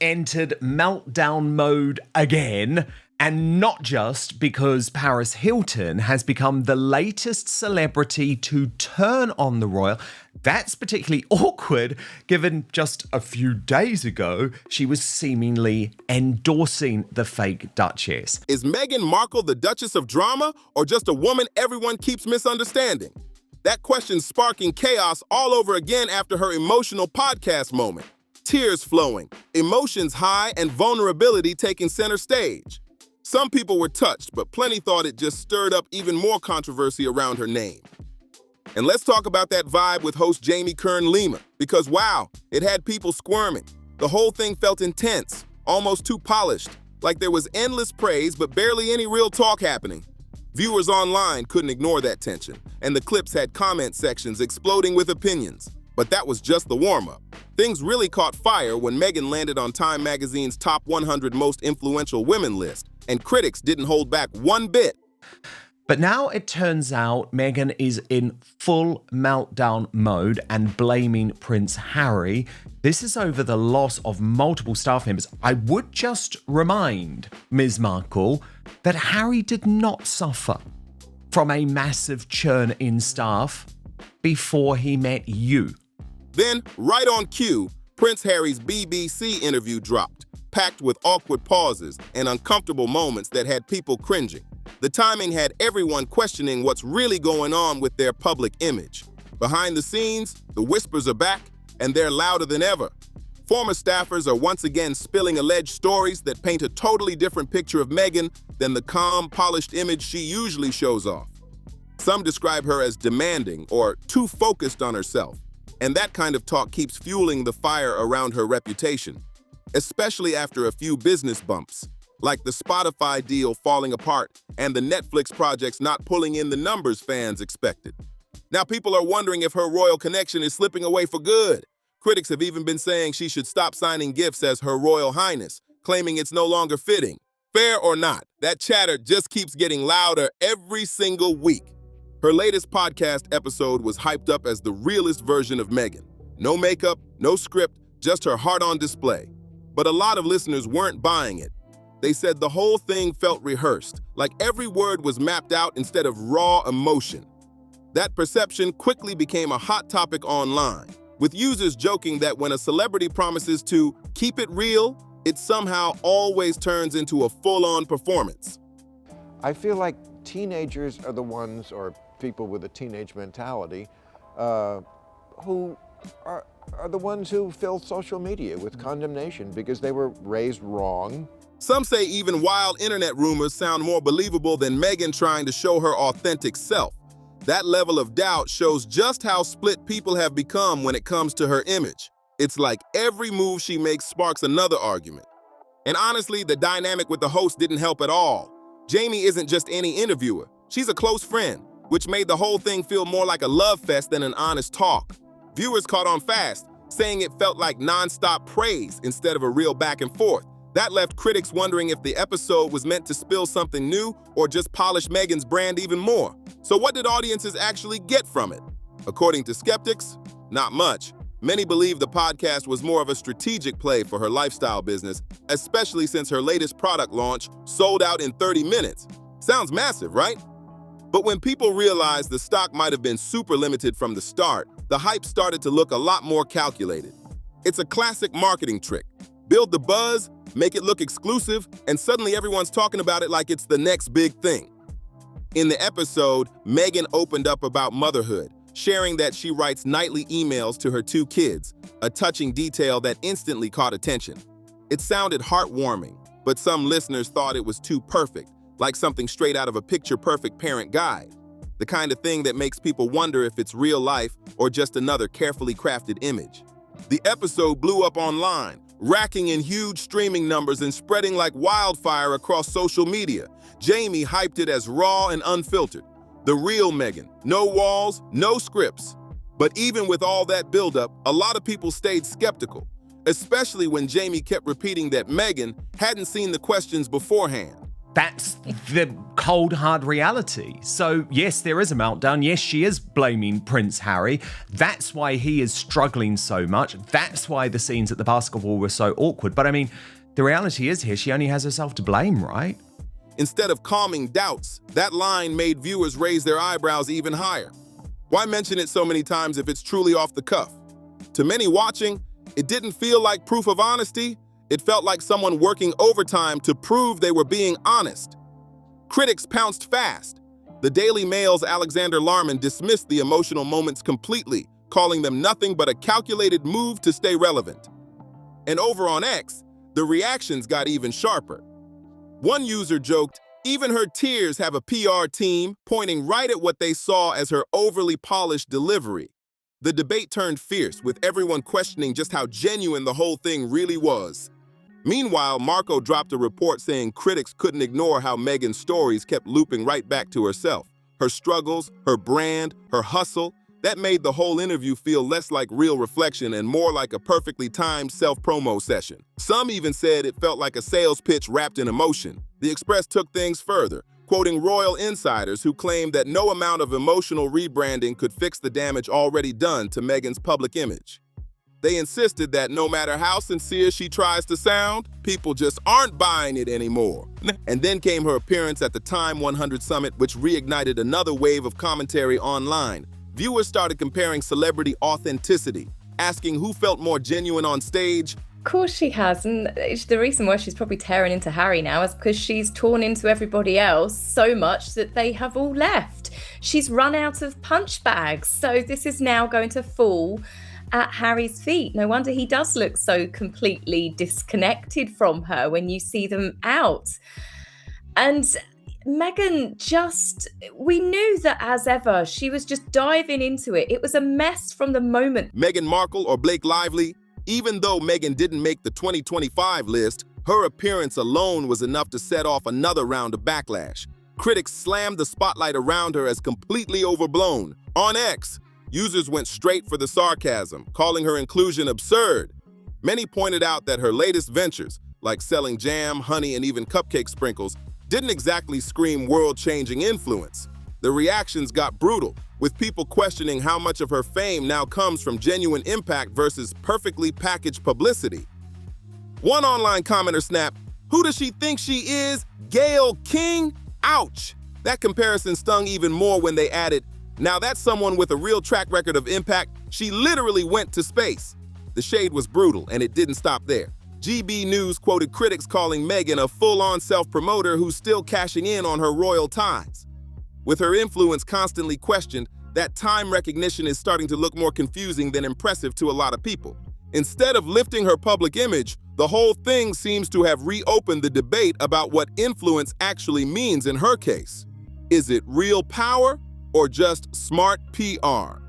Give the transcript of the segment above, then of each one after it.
entered meltdown mode again, and not just because Paris Hilton has become the latest celebrity to turn on the royal. That's particularly awkward given just a few days ago she was seemingly endorsing the fake Duchess. Is Meghan Markle the Duchess of Drama or just a woman everyone keeps misunderstanding? That question's sparking chaos all over again after her emotional podcast moment. Tears flowing, emotions high, and vulnerability taking center stage. Some people were touched, but plenty thought it just stirred up even more controversy around her name. And let's talk about that vibe with host Jamie Kern-Lima, because wow, it had people squirming. The whole thing felt intense, almost too polished, like there was endless praise but barely any real talk happening. Viewers online couldn't ignore that tension, and the clips had comment sections exploding with opinions. But that was just the warm-up. Things really caught fire when Meghan landed on Time magazine's top 100 most influential women list, and critics didn't hold back one bit. But now it turns out Meghan is in full meltdown mode and blaming Prince Harry. This is over the loss of multiple staff members. I would just remind Ms. Markle that Harry did not suffer from a massive churn in staff before he met you. Then, right on cue, Prince Harry's BBC interview dropped, packed with awkward pauses and uncomfortable moments that had people cringing. The timing had everyone questioning what's really going on with their public image. Behind the scenes, the whispers are back, and they're louder than ever. Former staffers are once again spilling alleged stories that paint a totally different picture of Meghan than the calm, polished image she usually shows off. Some describe her as demanding or too focused on herself, and that kind of talk keeps fueling the fire around her reputation, especially after a few business bumps, like the Spotify deal falling apart and the Netflix projects not pulling in the numbers fans expected. Now people are wondering if her royal connection is slipping away for good. Critics have even been saying she should stop signing gifts as Her Royal Highness, claiming it's no longer fitting. Fair or not, that chatter just keeps getting louder every single week. Her latest podcast episode was hyped up as the realest version of Meghan. No makeup, no script, just her heart on display. But a lot of listeners weren't buying it. They said the whole thing felt rehearsed, like every word was mapped out instead of raw emotion. That perception quickly became a hot topic online, with users joking that when a celebrity promises to keep it real, it somehow always turns into a full-on performance. I feel like teenagers are the ones, or people with a teenage mentality, who are the ones who fill social media with condemnation because they were raised wrong. Some say even wild internet rumors sound more believable than Meghan trying to show her authentic self. That level of doubt shows just how split people have become when it comes to her image. It's like every move she makes sparks another argument. And honestly, the dynamic with the host didn't help at all. Jamie isn't just any interviewer. She's a close friend, which made the whole thing feel more like a love fest than an honest talk. Viewers caught on fast, saying it felt like non-stop praise instead of a real back and forth. That left critics wondering if the episode was meant to spill something new or just polish Meghan's brand even more. So what did audiences actually get from it? According to skeptics, not much. Many believe the podcast was more of a strategic play for her lifestyle business, especially since her latest product launch sold out in 30 minutes. Sounds massive, right? But when people realized the stock might have been super limited from the start, the hype started to look a lot more calculated. It's a classic marketing trick. Build the buzz, make it look exclusive, and suddenly everyone's talking about it like it's the next big thing. In the episode, Meghan opened up about motherhood, sharing that she writes nightly emails to her 2 kids, a touching detail that instantly caught attention. It sounded heartwarming, but some listeners thought it was too perfect, like something straight out of a picture-perfect parent guide. The kind of thing that makes people wonder if it's real life or just another carefully crafted image. The episode blew up online, racking in huge streaming numbers and spreading like wildfire across social media. Jamie hyped it as raw and unfiltered. The real Meghan. No walls, no scripts. But even with all that buildup, a lot of people stayed skeptical, especially when Jamie kept repeating that Meghan hadn't seen the questions beforehand. That's the cold, hard reality. So, yes, there is a meltdown. Yes, she is blaming Prince Harry. That's why he is struggling so much. That's why the scenes at the basketball were so awkward. But I mean, the reality is here, she only has herself to blame, right? Instead of calming doubts, that line made viewers raise their eyebrows even higher. Why mention it so many times if it's truly off the cuff? To many watching, it didn't feel like proof of honesty. It felt like someone working overtime to prove they were being honest. Critics pounced fast. The Daily Mail's Alexander Larman dismissed the emotional moments completely, calling them nothing but a calculated move to stay relevant. And over on X, the reactions got even sharper. One user joked, "Even her tears have a PR team," pointing right at what they saw as her overly polished delivery. The debate turned fierce, with everyone questioning just how genuine the whole thing really was. Meanwhile, Markle dropped a report saying critics couldn't ignore how Meghan's stories kept looping right back to herself. Her struggles, her brand, her hustle, that made the whole interview feel less like real reflection and more like a perfectly timed self-promo session. Some even said it felt like a sales pitch wrapped in emotion. The Express took things further, quoting royal insiders who claimed that no amount of emotional rebranding could fix the damage already done to Meghan's public image. They insisted that no matter how sincere she tries to sound, people just aren't buying it anymore. And then came her appearance at the Time 100 Summit, which reignited another wave of commentary online. Viewers started comparing celebrity authenticity, asking who felt more genuine on stage. Of course she has, and the reason why she's probably tearing into Harry now is because she's torn into everybody else so much that they have all left. She's run out of punch bags, so this is now going to fall at Harry's feet. No wonder he does look so completely disconnected from her when you see them out. And Meghan we knew that as ever, she was just diving into it. It was a mess from the moment. Meghan Markle or Blake Lively, even though Meghan didn't make the 2025 list, her appearance alone was enough to set off another round of backlash. Critics slammed the spotlight around her as completely overblown. On X, users went straight for the sarcasm, calling her inclusion absurd. Many pointed out that her latest ventures, like selling jam, honey, and even cupcake sprinkles, didn't exactly scream world-changing influence. The reactions got brutal, with people questioning how much of her fame now comes from genuine impact versus perfectly packaged publicity. One online commenter snapped, "Who does she think she is? Gayle King? Ouch!" That comparison stung even more when they added, "Now that's someone with a real track record of impact. She literally went to space." The shade was brutal, and it didn't stop there. GB News quoted critics calling Meghan a full-on self-promoter who's still cashing in on her royal ties. With her influence constantly questioned, that time recognition is starting to look more confusing than impressive to a lot of people. Instead of lifting her public image, the whole thing seems to have reopened the debate about what influence actually means in her case. Is it real power or just smart PR?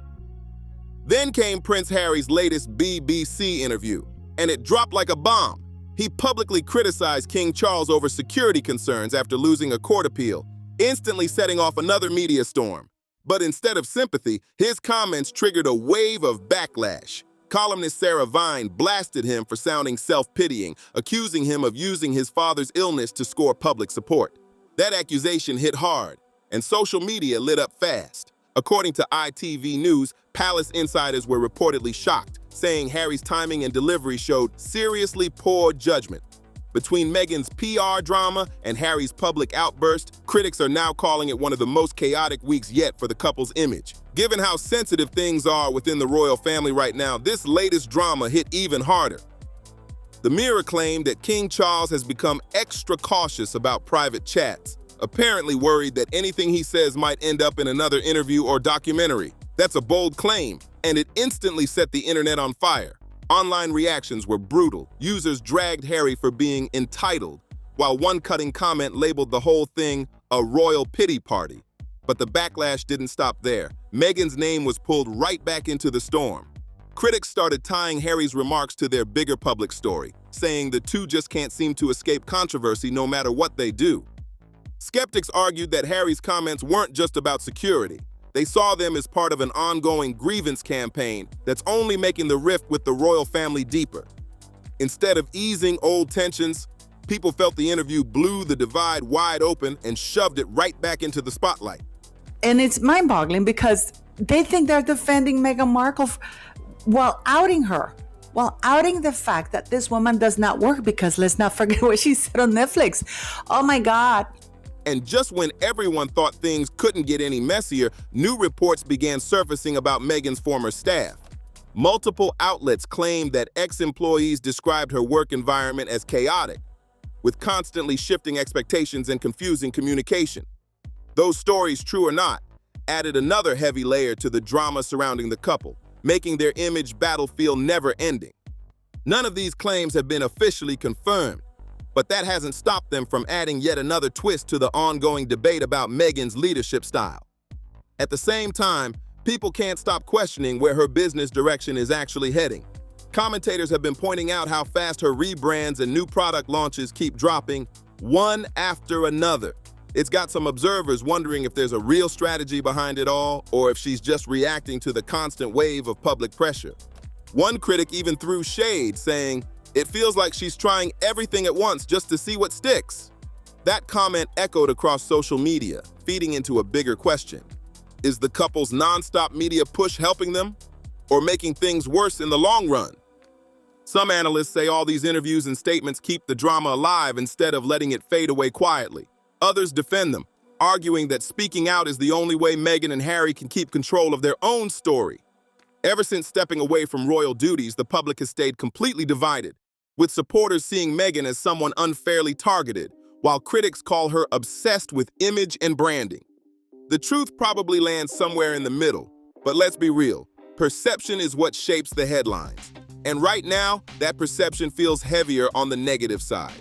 Then came Prince Harry's latest BBC interview, and it dropped like a bomb. He publicly criticized King Charles over security concerns after losing a court appeal, instantly setting off another media storm. But instead of sympathy, his comments triggered a wave of backlash. Columnist Sarah Vine blasted him for sounding self-pitying, accusing him of using his father's illness to score public support. That accusation hit hard, and social media lit up fast. According to ITV News, palace insiders were reportedly shocked, saying Harry's timing and delivery showed seriously poor judgment. Between Meghan's PR drama and Harry's public outburst, critics are now calling it one of the most chaotic weeks yet for the couple's image. Given how sensitive things are within the royal family right now, this latest drama hit even harder. The Mirror claimed that King Charles has become extra cautious about private chats, apparently worried that anything he says might end up in another interview or documentary. That's a bold claim, and it instantly set the internet on fire. Online reactions were brutal. Users dragged Harry for being entitled, while one cutting comment labeled the whole thing a royal pity party. But the backlash didn't stop there. Meghan's name was pulled right back into the storm. Critics started tying Harry's remarks to their bigger public story, saying the two just can't seem to escape controversy no matter what they do. Skeptics argued that Harry's comments weren't just about security. They saw them as part of an ongoing grievance campaign that's only making the rift with the royal family deeper. Instead of easing old tensions, People felt the interview blew the divide wide open and shoved it right back into the spotlight. And it's mind-boggling because they think they're defending Meghan Markle while outing her, while outing the fact that this woman does not work, because let's not forget what she said on Netflix. Oh my God. And just when everyone thought things couldn't get any messier, new reports began surfacing about Meghan's former staff. Multiple outlets claimed that ex-employees described her work environment as chaotic, with constantly shifting expectations and confusing communication. Those stories, true or not, added another heavy layer to the drama surrounding the couple, making their image battlefield never-ending. None of these claims have been officially confirmed, but that hasn't stopped them from adding yet another twist to the ongoing debate about Meghan's leadership style. At the same time, people can't stop questioning where her business direction is actually heading. Commentators have been pointing out how fast her rebrands and new product launches keep dropping, one after another. It's got some observers wondering if there's a real strategy behind it all, or if she's just reacting to the constant wave of public pressure. One critic even threw shade, saying, "It feels like she's trying everything at once just to see what sticks." That comment echoed across social media, feeding into a bigger question. Is the couple's nonstop media push helping them, or making things worse in the long run? Some analysts say all these interviews and statements keep the drama alive instead of letting it fade away quietly. Others defend them, arguing that speaking out is the only way Meghan and Harry can keep control of their own story. Ever since stepping away from royal duties, the public has stayed completely divided, with supporters seeing Meghan as someone unfairly targeted, while critics call her obsessed with image and branding. The truth probably lands somewhere in the middle, but let's be real, perception is what shapes the headlines. And right now, that perception feels heavier on the negative side.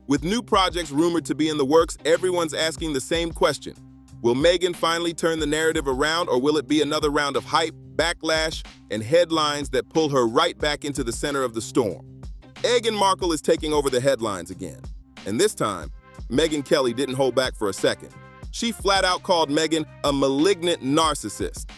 With new projects rumored to be in the works, everyone's asking the same question. Will Meghan finally turn the narrative around, or will it be another round of hype, backlash, and headlines that pull her right back into the center of the storm? Meghan Markle is taking over the headlines again. And this time, Megyn Kelly didn't hold back for a second. She flat out called Meghan a malignant narcissist.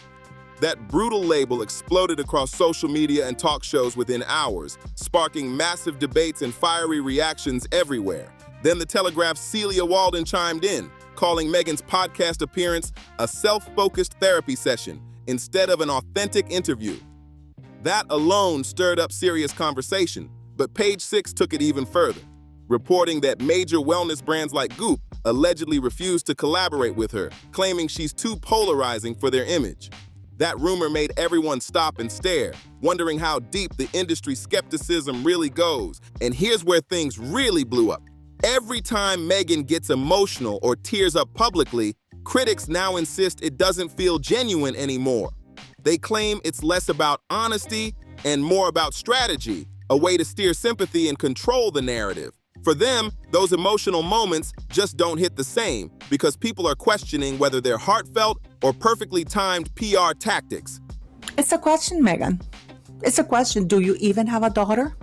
That brutal label exploded across social media and talk shows within hours, sparking massive debates and fiery reactions everywhere. Then the Telegraph's Celia Walden chimed in, calling Meghan's podcast appearance a self-focused therapy session instead of an authentic interview. That alone stirred up serious conversation, but Page Six took it even further, reporting that major wellness brands like Goop allegedly refused to collaborate with her, claiming she's too polarizing for their image. That rumor made everyone stop and stare, wondering how deep the industry skepticism really goes. And here's where things really blew up. Every time Meghan gets emotional or tears up publicly, critics now insist it doesn't feel genuine anymore. They claim it's less about honesty and more about strategy, a way to steer sympathy and control the narrative. For them, those emotional moments just don't hit the same because people are questioning whether they're heartfelt or perfectly timed PR tactics. It's a question, Meghan. It's a question. Do you even have a daughter?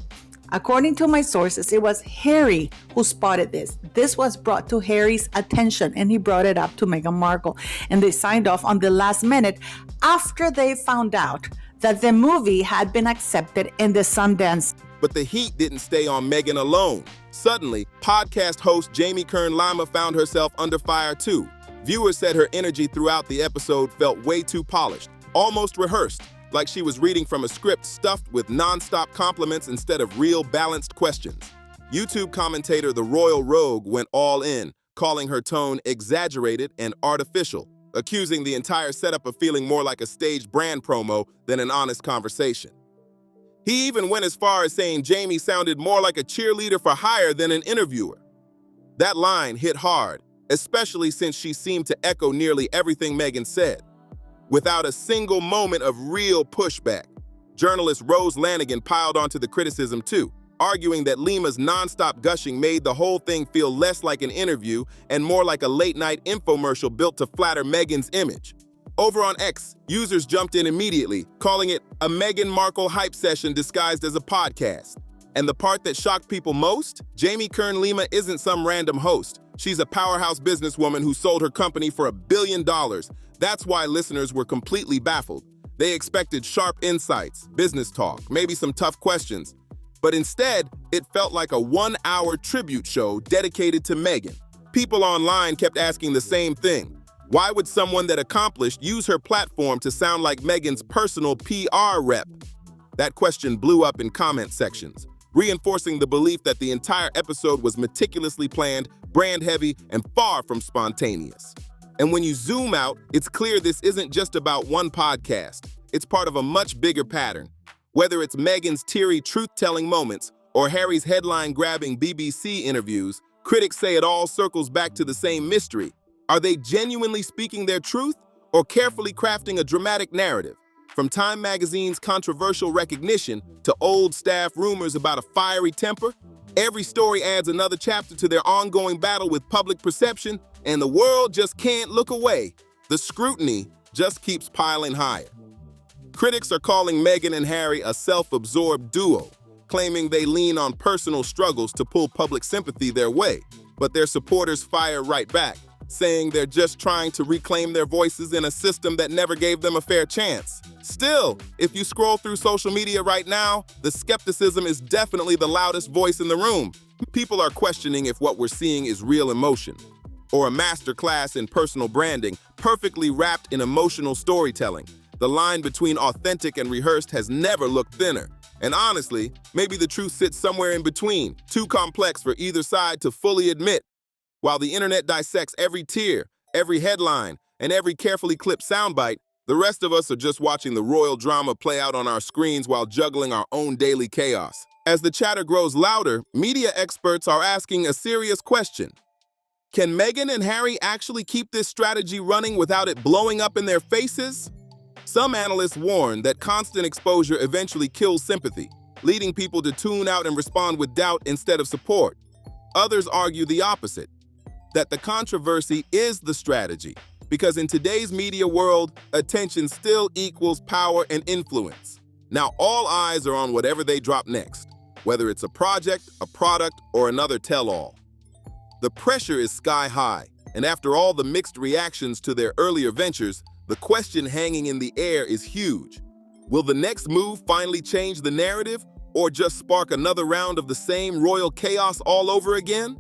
According to my sources, it was Harry who spotted this. This was brought to Harry's attention, and he brought it up to Meghan Markle. And they signed off on the last minute after they found out that the movie had been accepted in the Sundance. But the heat didn't stay on Meghan alone. Suddenly, podcast host Jamie Kern-Lima found herself under fire too. Viewers said her energy throughout the episode felt way too polished, almost rehearsed, like she was reading from a script stuffed with non-stop compliments instead of real balanced questions. YouTube commentator The Royal Rogue went all in, calling her tone exaggerated and artificial, accusing the entire setup of feeling more like a staged brand promo than an honest conversation. He even went as far as saying Jamie sounded more like a cheerleader for hire than an interviewer. That line hit hard, especially since she seemed to echo nearly everything Meghan said, without a single moment of real pushback. Journalist Rose Lanigan piled onto the criticism too, arguing that Lima's nonstop gushing made the whole thing feel less like an interview and more like a late-night infomercial built to flatter Meghan's image. Over on X, users jumped in immediately, calling it a Meghan Markle hype session disguised as a podcast. And the part that shocked people most? Jamie Kern-Lima isn't some random host. She's a powerhouse businesswoman who sold her company for $1 billion. That's why listeners were completely baffled. They expected sharp insights, business talk, maybe some tough questions. But instead, it felt like a one-hour tribute show dedicated to Meghan. People online kept asking the same thing. Why would someone that accomplished use her platform to sound like Meghan's personal PR rep? That question blew up in comment sections, reinforcing the belief that the entire episode was meticulously planned, brand-heavy, and far from spontaneous. And when you zoom out, it's clear this isn't just about one podcast. It's part of a much bigger pattern. Whether it's Meghan's teary truth-telling moments or Harry's headline-grabbing BBC interviews, critics say it all circles back to the same mystery. Are they genuinely speaking their truth or carefully crafting a dramatic narrative? From Time magazine's controversial recognition to old staff rumors about a fiery temper, every story adds another chapter to their ongoing battle with public perception, and the world just can't look away. The scrutiny just keeps piling higher. Critics are calling Meghan and Harry a self-absorbed duo, claiming they lean on personal struggles to pull public sympathy their way. But their supporters fire right back, saying they're just trying to reclaim their voices in a system that never gave them a fair chance. Still, if you scroll through social media right now, the skepticism is definitely the loudest voice in the room. People are questioning if what we're seeing is real emotion, or a masterclass in personal branding, perfectly wrapped in emotional storytelling. The line between authentic and rehearsed has never looked thinner. And honestly, maybe the truth sits somewhere in between, too complex for either side to fully admit. While the internet dissects every tear, every headline, and every carefully clipped soundbite, the rest of us are just watching the royal drama play out on our screens while juggling our own daily chaos. As the chatter grows louder, media experts are asking a serious question. Can Meghan and Harry actually keep this strategy running without it blowing up in their faces? Some analysts warn that constant exposure eventually kills sympathy, leading people to tune out and respond with doubt instead of support. Others argue the opposite, that the controversy is the strategy, because in today's media world, attention still equals power and influence. Now all eyes are on whatever they drop next, whether it's a project, a product, or another tell-all. The pressure is sky high, and after all the mixed reactions to their earlier ventures, the question hanging in the air is huge. Will the next move finally change the narrative, or just spark another round of the same royal chaos all over again?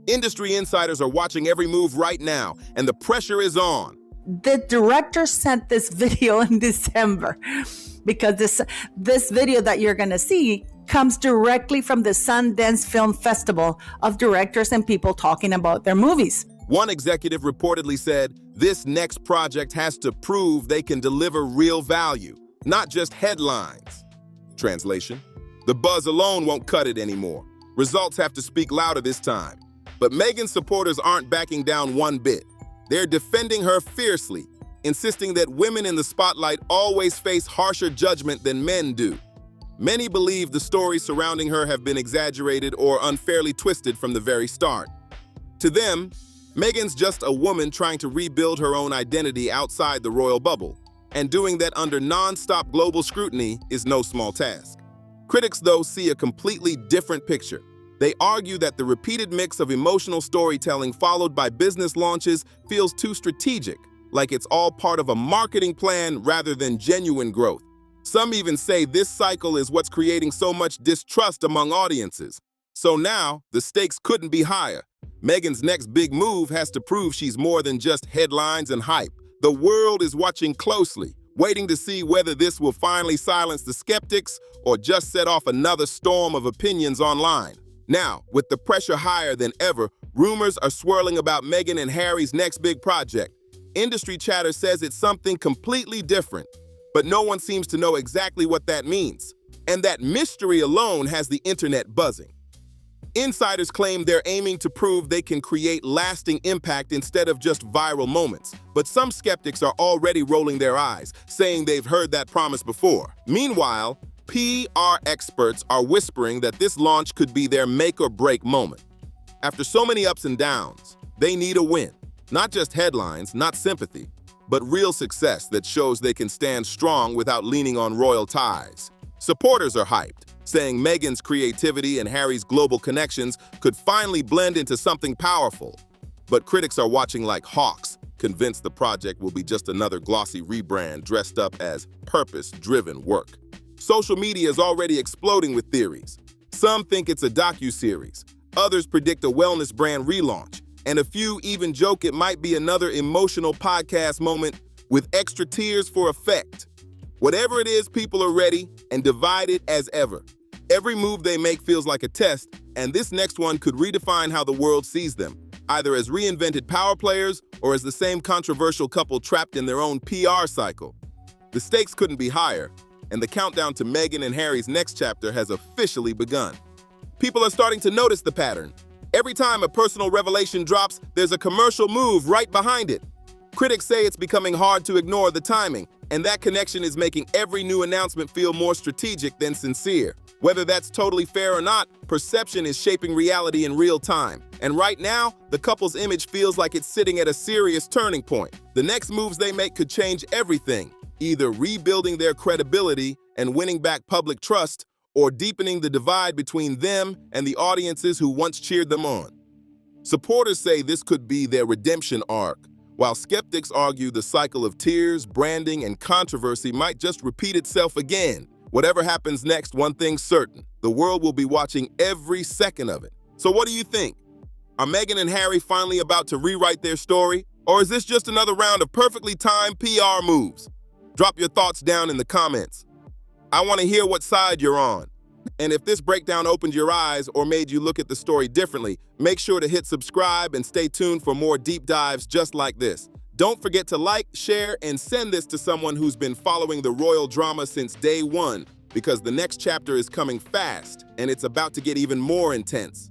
Industry insiders are watching every move right now, and the pressure is on. The director sent this video in December because this video that you're going to see comes directly from the Sundance Film Festival of directors and people talking about their movies. One executive reportedly said, "This next project has to prove they can deliver real value, not just headlines." Translation: the buzz alone won't cut it anymore. Results have to speak louder this time. But Meghan's supporters aren't backing down one bit. They're defending her fiercely, insisting that women in the spotlight always face harsher judgment than men do. Many believe the stories surrounding her have been exaggerated or unfairly twisted from the very start. To them, Meghan's just a woman trying to rebuild her own identity outside the royal bubble, and doing that under non-stop global scrutiny is no small task. Critics, though, see a completely different picture. They argue that the repeated mix of emotional storytelling followed by business launches feels too strategic, like it's all part of a marketing plan rather than genuine growth. Some even say this cycle is what's creating so much distrust among audiences. So now, the stakes couldn't be higher. Meghan's next big move has to prove she's more than just headlines and hype. The world is watching closely, waiting to see whether this will finally silence the skeptics or just set off another storm of opinions online. Now, with the pressure higher than ever, rumors are swirling about Meghan and Harry's next big project. Industry chatter says it's something completely different, but no one seems to know exactly what that means. And that mystery alone has the internet buzzing. Insiders claim they're aiming to prove they can create lasting impact instead of just viral moments. But some skeptics are already rolling their eyes, saying they've heard that promise before. Meanwhile, PR experts are whispering that this launch could be their make-or-break moment. After so many ups and downs, they need a win. Not just headlines, not sympathy, but real success that shows they can stand strong without leaning on royal ties. Supporters are hyped, saying Meghan's creativity and Harry's global connections could finally blend into something powerful. But critics are watching like hawks, convinced the project will be just another glossy rebrand dressed up as purpose-driven work. Social media is already exploding with theories. Some think it's a docuseries, others predict a wellness brand relaunch, and a few even joke it might be another emotional podcast moment with extra tears for effect. Whatever it is, people are ready and divided as ever. Every move they make feels like a test, and this next one could redefine how the world sees them, either as reinvented power players or as the same controversial couple trapped in their own PR cycle. The stakes couldn't be higher, and the countdown to Meghan and Harry's next chapter has officially begun. People are starting to notice the pattern. Every time a personal revelation drops, there's a commercial move right behind it. Critics say it's becoming hard to ignore the timing, and that connection is making every new announcement feel more strategic than sincere. Whether that's totally fair or not, perception is shaping reality in real time. And right now, the couple's image feels like it's sitting at a serious turning point. The next moves they make could change everything, either rebuilding their credibility and winning back public trust, or deepening the divide between them and the audiences who once cheered them on. Supporters say this could be their redemption arc, while skeptics argue the cycle of tears, branding, and controversy might just repeat itself again. Whatever happens next, one thing's certain: the world will be watching every second of it. So what do you think? Are Meghan and Harry finally about to rewrite their story? Or is this just another round of perfectly timed PR moves? Drop your thoughts down in the comments. I want to hear what side you're on. And if this breakdown opened your eyes or made you look at the story differently, make sure to hit subscribe and stay tuned for more deep dives just like this. Don't forget to like, share, and send this to someone who's been following the royal drama since day one, because the next chapter is coming fast and it's about to get even more intense.